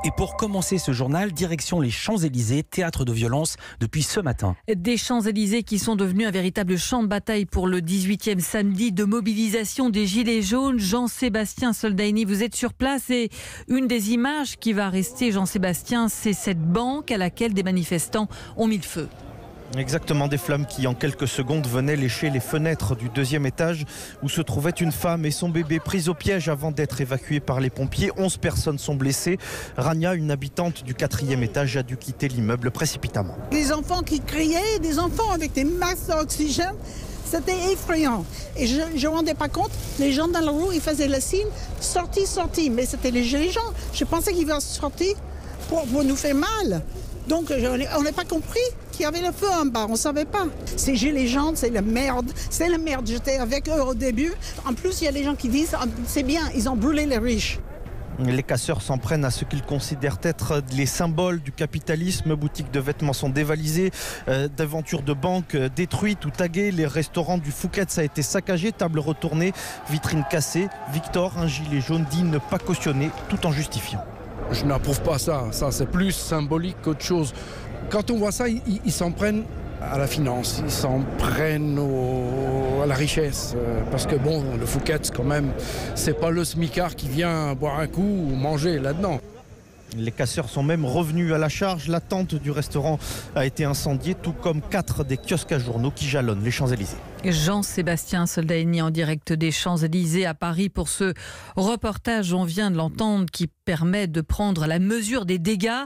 Et pour commencer ce journal, direction les Champs-Élysées, théâtre de violence depuis ce matin. Des Champs-Élysées qui sont devenus un véritable champ de bataille pour le 18e samedi de mobilisation des Gilets jaunes. Jean-Sébastien Soldaini, vous êtes sur place et une des images qui va rester, Jean-Sébastien, c'est cette banque à laquelle des manifestants ont mis le feu. Exactement, des flammes qui en quelques secondes venaient lécher les fenêtres du deuxième étage où se trouvait une femme et son bébé pris au piège avant d'être évacués par les pompiers. 11 personnes sont blessées. Rania, une habitante du 4e étage, a dû quitter l'immeuble précipitamment. Des enfants qui criaient, des enfants avec des masques d'oxygène. C'était effrayant. Et je ne me rendais pas compte, les gens dans la rue, ils faisaient le signe « sortie, sortie ». Mais c'était les gens. Je pensais qu'ils allaient sortir pour nous faire mal. Donc on n'a pas compris qu'il y avait le feu en bas, on ne savait pas. Ces gilets jaunes, c'est la merde. C'est la merde, j'étais avec eux au début. En plus, il y a des gens qui disent c'est bien, ils ont brûlé les riches. Les casseurs s'en prennent à ce qu'ils considèrent être les symboles du capitalisme. Boutiques de vêtements sont dévalisées, d'aventures de banques détruites ou taguées. Les restaurants du Fouquet's a été saccagé, tables retournées, vitrines cassées. Victor, un gilet jaune, dit ne pas cautionner tout en justifiant. Je n'approuve pas ça. Ça, c'est plus symbolique qu'autre chose. Quand on voit ça, ils s'en prennent à la finance, ils s'en prennent à la richesse. Parce que bon, le Fouquet's, quand même, c'est pas le smicard qui vient boire un coup ou manger là-dedans. Les casseurs sont même revenus à la charge. La tente du restaurant a été incendiée, tout comme 4 des kiosques à journaux qui jalonnent les Champs-Élysées. Jean-Sébastien Soldaini en direct des Champs-Élysées à Paris pour ce reportage, on vient de l'entendre, qui permet de prendre la mesure des dégâts.